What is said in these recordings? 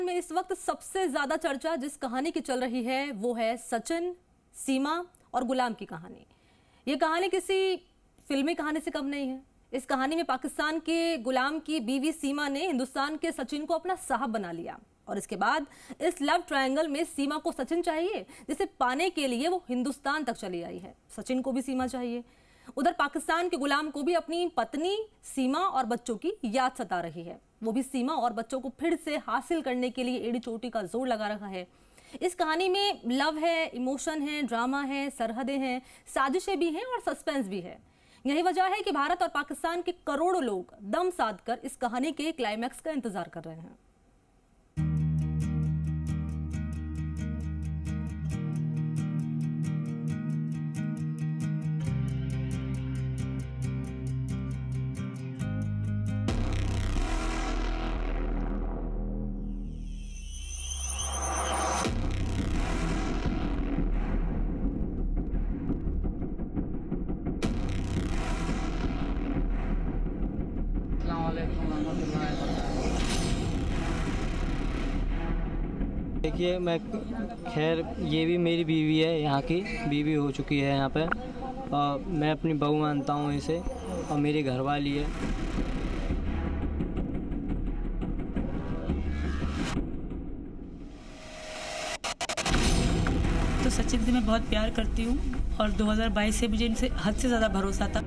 में इस वक्त सबसे ज्यादा चर्चा जिस कहानी की चल रही है वो है सचिन, सीमा और गुलाम की कहानी। ये कहानी किसी फिल्मी कहानी से कम नहीं है। इस कहानी में पाकिस्तान के गुलाम की बीवी सीमा ने हिंदुस्तान के सचिन को अपना साहब बना लिया और इसके बाद इस लव ट्रायंगल में सीमा को सचिन चाहिए, जिसे पाने के लिए वो हिंदुस्तान तक चली आई है। सचिन को भी सीमा चाहिए। उधर पाकिस्तान के गुलाम को भी अपनी पत्नी सीमा और बच्चों की याद सता रही है। वो भी सीमा और बच्चों को फिर से हासिल करने के लिए एड़ी चोटी का जोर लगा रहा है। इस कहानी में लव है, इमोशन है, ड्रामा है, सरहदें हैं, साजिशें भी हैं और सस्पेंस भी है। यही वजह है कि भारत और पाकिस्तान के करोड़ों लोग दम साधकर इस कहानी के क्लाइमैक्स का इंतजार कर रहे हैं। देखिए, मैं खैर ये भी मेरी बीवी है, यहाँ की बीवी हो चुकी है यहाँ पे, और मैं अपनी बहू मानता हूँ इसे, और मेरी घरवाली है। तो सचिन से मैं बहुत प्यार करती हूँ और 2022 से मुझे इनसे हद से ज़्यादा भरोसा था।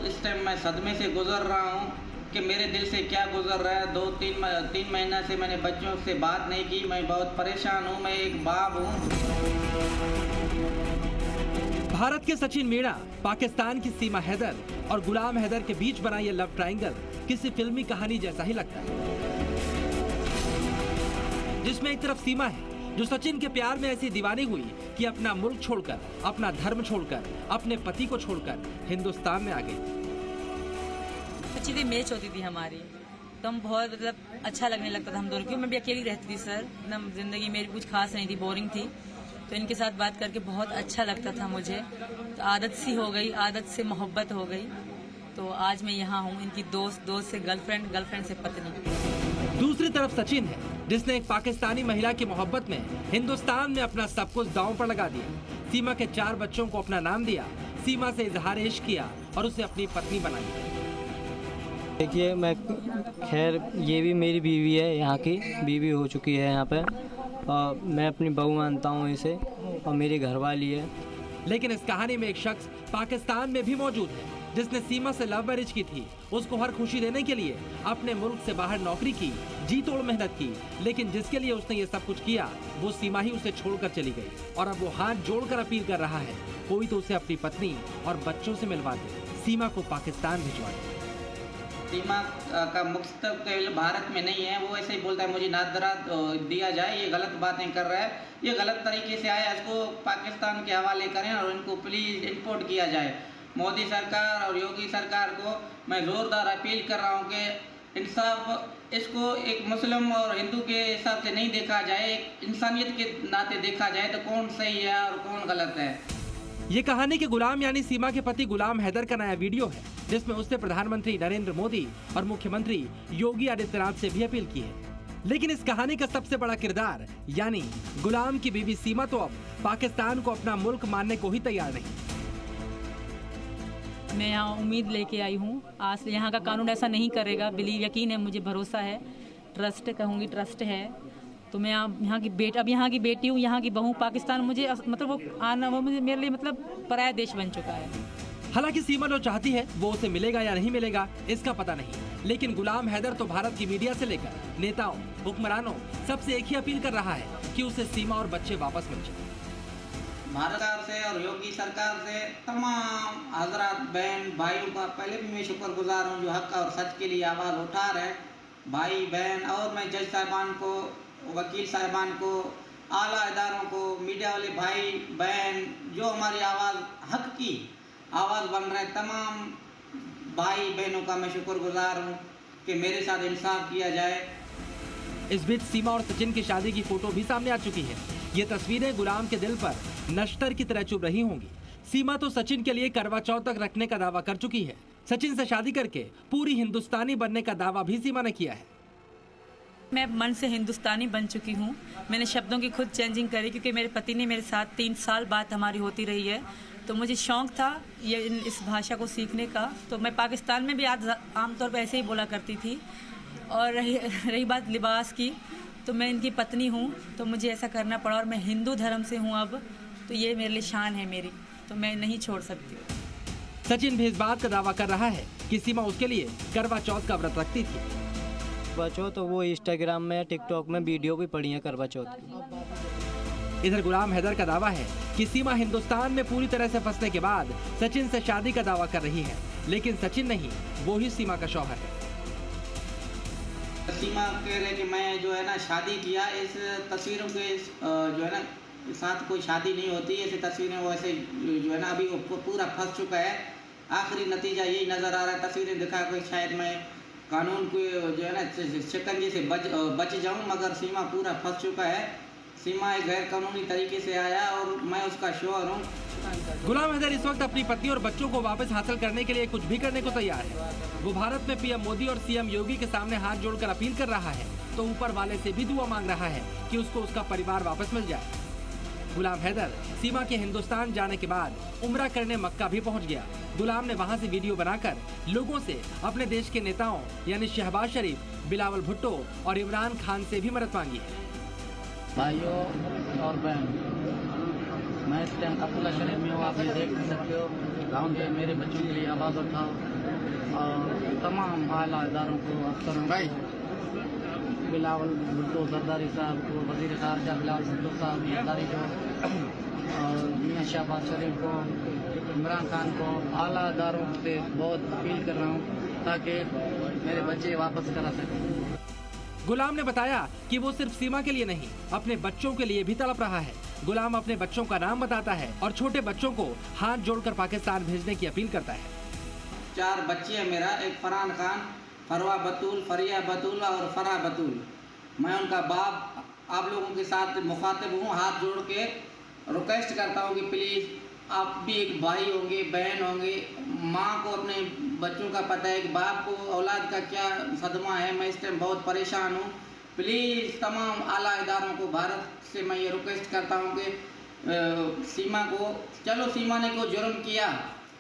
इस टाइम मैं सदमे से गुजर रहा हूँ कि मेरे दिल से क्या गुजर रहा है। 2-3 महीना से मैंने बच्चों से बात नहीं की। मैं बहुत परेशान हूँ। मैं एक बाप हूँ। भारत के सचिन मीणा, पाकिस्तान की सीमा हैदर और गुलाम हैदर के बीच बना ये लव ट्रायंगल किसी फिल्मी कहानी जैसा ही लगता है, जिसमें एक तरफ सीमा है जो सचिन के प्यार में ऐसी दीवानी हुई कि अपना मुल्क छोड़कर, अपना धर्म छोड़कर, अपने पति को छोड़कर हिंदुस्तान में आ गई। अच्छी थी मैच होती थी हमारी, तो हम बहुत मतलब अच्छा लगने लगता था हम दोनों को। मैं भी अकेली रहती थी सर, एकदम जिंदगी मेरी कुछ खास नहीं थी, बोरिंग थी। तो इनके साथ बात करके बहुत अच्छा लगता था मुझे। तो आदत सी हो गई, आदत से मोहब्बत हो गई। तो आज मैं यहाँ हूँ, इनकी दोस्त से गर्लफ्रेंड, गर्लफ्रेंड से पत्नी। दूसरी तरफ सचिन है, जिसने एक पाकिस्तानी महिला की मोहब्बत में हिंदुस्तान में अपना सब कुछ दांव पर लगा दिया। सीमा के 4 बच्चों को अपना नाम दिया, सीमा से इजहार इश्क किया और उसे अपनी पत्नी बना लिया। देखिए, मैं खैर ये भी मेरी बीवी है, यहाँ की बीवी हो चुकी है यहाँ पे, और मैं अपनी बहू मानता हूँ इसे, और मेरी घरवाली है। लेकिन इस कहानी में एक शख्स पाकिस्तान में भी मौजूद है, जिसने सीमा से लव मैरिज की थी। उसको हर खुशी देने के लिए अपने मुल्क से बाहर नौकरी की, जी तोड़ मेहनत की, लेकिन जिसके लिए उसने ये सब कुछ किया वो सीमा ही उसे छोड़कर चली गई। और अब वो हाथ जोड़कर अपील कर रहा है, कोई तो उसे अपनी पत्नी और बच्चों से मिलवा दे, सीमा को पाकिस्तान भिजवा दे। सीमा का मुस्तकबिल भारत में नहीं है। वो ऐसे ही बोलता है मुझे नादरा दिया जाए। ये गलत बातें कर रहा है, ये गलत तरीके से आया। इसको पाकिस्तान के हवाले करें और इनको प्लीज़ इंपोर्ट किया जाए। मोदी सरकार और योगी सरकार को मैं ज़ोरदार अपील कर रहा हूँ कि इंसाफ, इसको एक मुस्लिम और हिंदू के हिसाब से नहीं देखा जाए, एक इंसानियत के नाते देखा जाए तो कौन सही है और कौन गलत है। ये कहानी के गुलाम यानी सीमा के पति गुलाम हैदर का नया वीडियो है, जिसमें उसने प्रधानमंत्री नरेंद्र मोदी और मुख्यमंत्री योगी आदित्यनाथ से भी अपील की है। लेकिन इस कहानी का सबसे बड़ा किरदार यानी गुलाम की बीवी सीमा तो अब पाकिस्तान को अपना मुल्क मानने को ही तैयार नहीं। मैं यहाँ उम्मीद लेके आई हूँ, आज से यहाँ का कानून ऐसा नहीं करेगा। यकीन है, मुझे भरोसा है, ट्रस्ट कहूँगी, ट्रस्ट है। तो मैं यहाँ की बेटी हूँ, यहाँ की बहू। पाकिस्तान मुझे मतलब वो मुझे मेरे लिए मतलब पराया देश बन चुका है। हालांकि सीमा जो चाहती है वो उसे मिलेगा या नहीं मिलेगा इसका पता नहीं, लेकिन गुलाम हैदर तो भारत की मीडिया से लेकर नेताओं, हुक्मरानों सबसे एक ही अपील कर रहा है कि उसे सीमा और बच्चे वापस मिल जाए। भारत सरकार से और योगी सरकार से तमाम हजरात, बहन भाइयों का पहले भी मैं शुक्रगुजार हूँ जो हक और सच के लिए आवाज़ उठा रहे भाई बहन। और मैं जज साहिबान को, वकील साहिबान को, आला इदारों को, मीडिया वाले भाई बहन जो हमारी आवाज़, हक की आवाज़ बन रहे, तमाम भाई बहनों का मैं शुक्रगुजार हूँ कि मेरे साथ इंसाफ किया जाए। इस बीच सीमा और सचिन की शादी की फोटो भी सामने आ चुकी है। ये तस्वीरें गुलाम के दिल पर नश्तर की तरह चुभ रही होंगी। सीमा तो सचिन के लिए करवा चौथ तक रखने का दावा कर चुकी है, सचिन से शादी करके पूरी हिंदुस्तानी बनने का दावा भी सीमा ने किया है। मैं मन से हिंदुस्तानी बन चुकी हूँ। मैंने शब्दों की खुद चेंजिंग करी क्योंकि मेरे पति ने मेरे साथ 3 साल बात हमारी होती रही है, तो मुझे शौक़ था ये इस भाषा को सीखने का। तो मैं पाकिस्तान में भी आमतौर पर ऐसे ही बोला करती थी। और रही बात लिबास की, तो मैं इनकी पत्नी हूँ, तो मुझे ऐसा करना पड़ा और मैं हिंदू धर्म से हूँ अब, तो ये मेरे लिए शान है मेरी, तो मैं नहीं छोड़ सकती। सचिन भी इस बात का दावा कर रहा है कि सीमा उसके लिए करवा चौथ का व्रत रखती थी। करवा चौथ तो वो इंस्टाग्राम में टिकटॉक में वीडियो भी पड़ी है करवा चौथ की। इधर गुलाम हैदर का दावा है कि सीमा हिंदुस्तान में पूरी तरह से फंसने के बाद सचिन से शादी का दावा कर रही है, लेकिन सचिन नहीं, वो ही सीमा का शौहर है। सीमा कह रहे कि मैं जो है ना शादी किया, इस तस्वीरों के जो है ना साथ कोई शादी नहीं होती, ऐसी तस्वीरें वो ऐसे जो है ना अभी वो पूरा फंस चुका है। आखिरी नतीजा यही नज़र आ रहा है, तस्वीरें दिखा के शायद मैं कानून को जो है ना शिकंजे से बच जाऊं, मगर सीमा पूरा फंस चुका है। सीमा एक गैर कानूनी तरीके से आया और मैं उसका शौहर हूँ। गुलाम हैदर इस वक्त अपनी पत्नी और बच्चों को वापस हासिल करने के लिए कुछ भी करने को तैयार है। वो भारत में पीएम मोदी और सीएम योगी के सामने हाथ जोड़कर अपील कर रहा है, तो ऊपर वाले से भी दुआ मांग रहा है कि उसको उसका परिवार वापस मिल जाए। गुलाम हैदर सीमा के हिंदुस्तान जाने के बाद उम्रा करने मक्का भी पहुंच गया। गुलाम ने वहां से वीडियो बनाकर लोगों से अपने देश के नेताओं यानी शहबाज शरीफ, बिलावल भुट्टो और इमरान खान से भी मदद मांगी है। भाइयों और बहन, मैं इस टाइम अब्दुल्ला शरीफ में हूँ, आप ये देख सकते हो। गाँव के मेरे बच्चों के लिए आवाज़ उठाओ और तमाम आला इदारों को, अफसरों भाई बिलावल भुट्टो जरदारी साहब को, वज़ीर ख़ारजा बिलावल भुट्टो साहब जरदारी को, और मियां शहबाज शरीफ को, इमरान खान को, आला इदारों से बहुत अपील कर रहा हूँ ताकि मेरे बच्चे वापस करा सकें। गुलाम ने बताया कि वो सिर्फ सीमा के लिए नहीं, अपने बच्चों के लिए भी तड़प रहा है। गुलाम अपने बच्चों का नाम बताता है और छोटे बच्चों को हाथ जोड़कर पाकिस्तान भेजने की अपील करता है। 4 बच्चे हैं मेरा, एक फरहान खान, फरवा बतूल, फरिया बतूल और फरा बतूल। मैं उनका बाप आप लोगों के साथ मुखातिब हूँ, हाथ जोड़ के रिक्वेस्ट करता हूँ कि प्लीज़ आप भी एक भाई होंगे, बहन होंगे, माँ को अपने बच्चों का पता है कि बाप को औलाद का क्या सदमा है। मैं इस टाइम बहुत परेशान हूँ। प्लीज़ तमाम आला इदारों को भारत से मैं ये रिक्वेस्ट करता हूँ कि सीमा को, चलो सीमा ने कोई जुर्म किया,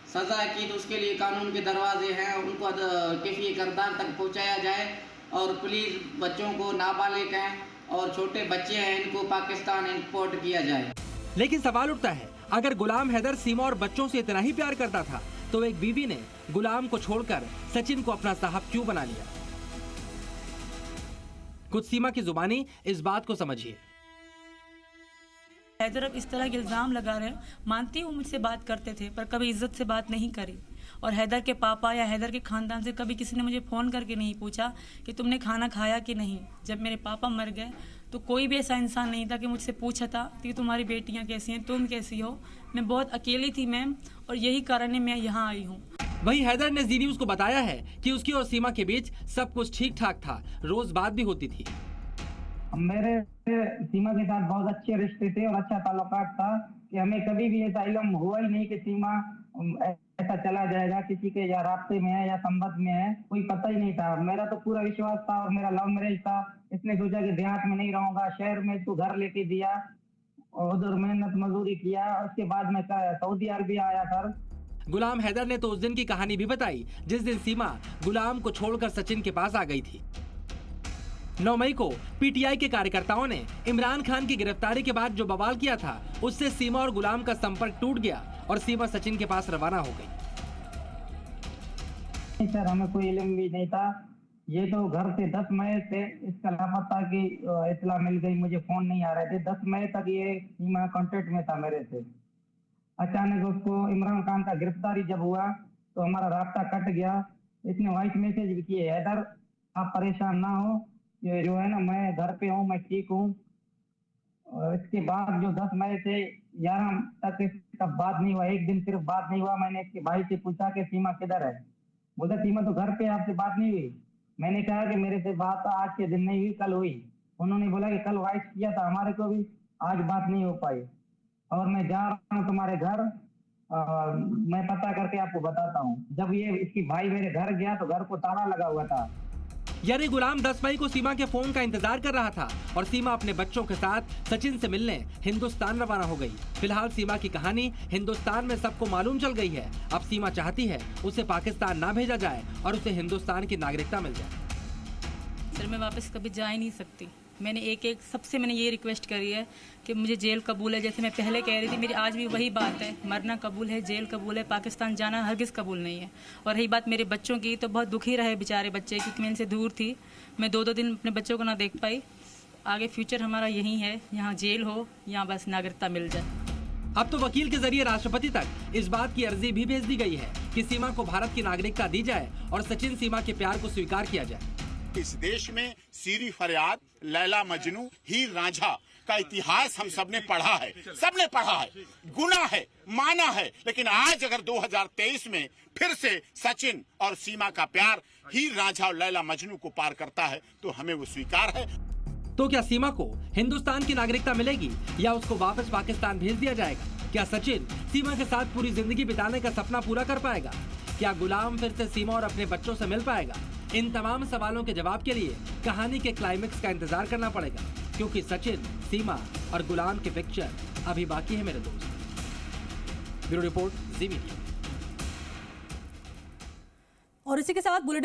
सज़ा की, तो उसके लिए कानून के दरवाजे हैं, उनको कैफी करदार तक पहुँचाया जाए। और प्लीज़ बच्चों को, नाबालिग हैं और छोटे बच्चे हैं, इनको पाकिस्तान इंपोर्ट किया जाए। लेकिन सवाल उठता है, अगर गुलाम हैदर सीमा और बच्चों से इतना ही प्यार करता था तो एक बीवी ने गुलाम को छोड़कर सचिन को अपना साहब क्यों बना लिया? कुछ सीमा की जुबानी इस बात को समझिए। हैदर अब इस तरह के इल्ज़ाम लगा रहे हैं। मानती हूँ मुझसे बात करते थे, पर कभी इज्जत से बात नहीं करी। और हैदर के पापा या हैदर के ख़ानदान से कभी किसी ने मुझे फ़ोन करके नहीं पूछा कि तुमने खाना खाया कि नहीं। जब मेरे पापा मर गए तो कोई भी ऐसा इंसान नहीं था कि मुझसे पूछा था कि तुम्हारी बेटियां कैसी हैं, तुम कैसी हो। मैं बहुत अकेली थी मैम, और यही कारण है मैं यहाँ आई हूँ। वहीं हैदर ने जी न्यूज़ को बताया है कि उसकी और सीमा के बीच सब कुछ ठीक ठाक था, रोज बात भी होती थी। मेरे सीमा के साथ बहुत अच्छे रिश्ते थे और अच्छा ताल्लुकात था कि हमें कभी भी ऐसा इल्म हुआ ही नहीं कि सीमा ऐसा चला जाएगा, किसी के या रास्ते में है या संबंध में है, कोई पता ही नहीं था। मेरा तो पूरा विश्वास था और मेरा लव मैरिज था। इसने सोचा कि देहात में नहीं रहूंगा, शहर में इसको घर लेके दिया और उधर मेहनत मजदूरी किया। उसके बाद मैं सऊदी अरबिया आया सर। गुलाम हैदर ने तो उस दिन की कहानी भी बताई जिस दिन सीमा गुलाम को छोड़कर सचिन के पास आ गई थी। 9 मई को पीटीआई के कार्यकर्ताओं ने इमरान खान की गिरफ्तारी के बाद जो बवाल किया था, उससे सीमा और गुलाम का संपर्क टूट गया और सीमा सचिन के पास रवाना हो गई। सर हमें कोई इल्म भी नहीं था। ये तो घर से 10 मई से इसका लापता की इतला मिल गई, मुझे फोन नहीं आ रहे थे। 10 मई तक ये सीमा कांटेक्ट में था मेरे से। अचानक उसको इमरान खान का गिरफ्तारी जब हुआ तो हमारा रास्ता कट गया। इसने वॉइस मैसेज भी किए, हैदर आप परेशान ना हो, ये जो है ना मैं घर पे हूँ, मैं ठीक हूँ। और इसके बाद जो 10 मई से 11 तक इसका बात नहीं हुआ, एक दिन सिर्फ बात नहीं हुआ। मैंने इसके भाई से पूछा कि सीमा किधर है, बोला सीमा तो घर पे, आपसे बात नहीं हुई। मैंने कहा कि मेरे से बात आज के दिन नहीं हुई, कल हुई। उन्होंने बोला कि कल वॉइस किया था हमारे को भी, आज बात नहीं हो पाई। और मैं जा रहा हूँ तुम्हारे घर मैं पता करके आपको बताता हूँ। जब ये इसकी भाई मेरे घर गया तो घर को ताला लगा हुआ था। यानी गुलाम 10 मई को सीमा के फोन का इंतजार कर रहा था और सीमा अपने बच्चों के साथ सचिन से मिलने हिंदुस्तान रवाना हो गई। फिलहाल सीमा की कहानी हिंदुस्तान में सबको मालूम चल गई है। अब सीमा चाहती है उसे पाकिस्तान ना भेजा जाए और उसे हिंदुस्तान की नागरिकता मिल जाए। सर मैं वापस कभी जा ही नहीं सकती। मैंने सबसे मैंने ये रिक्वेस्ट करी है कि मुझे जेल कबूल है। जैसे मैं पहले कह रही थी, मेरी आज भी वही बात है, मरना कबूल है, जेल कबूल है, पाकिस्तान जाना हरगिज़ कबूल नहीं है। और रही बात मेरे बच्चों की, तो बहुत दुखी रहे बेचारे बच्चे, क्योंकि मैं इनसे दूर थी। मैं 2-2 दिन अपने बच्चों को ना देख पाई। आगे फ्यूचर हमारा यही है, यहाँ जेल हो या बस नागरिकता मिल जाए। अब तो वकील के जरिए राष्ट्रपति तक इस बात की अर्जी भी भेज दी गई है कि सीमा को भारत की नागरिकता दी जाए और सचिन सीमा के प्यार को स्वीकार किया जाए। इस देश में सीरी फरियाद, लैला मजनू, हीर रांझा का इतिहास हम सबने पढ़ा है, गुना है, माना है। लेकिन आज अगर 2023 में फिर से सचिन और सीमा का प्यार हीर रांझा और लैला मजनू को पार करता है तो हमें वो स्वीकार है। तो क्या सीमा को हिंदुस्तान की नागरिकता मिलेगी या उसको वापस पाकिस्तान भेज दिया जाएगा? क्या सचिन सीमा के साथ पूरी जिंदगी बिताने का सपना पूरा कर पाएगा? क्या गुलाम फिर से सीमा और अपने बच्चों से मिल पाएगा? इन तमाम सवालों के जवाब के लिए कहानी के क्लाइमेक्स का इंतजार करना पड़ेगा, क्योंकि सचिन, सीमा और गुलाम के पिक्चर अभी बाकी है मेरे दोस्त। ब्यूरो रिपोर्ट, जी मीडिया। और इसी के साथ बुलेटिन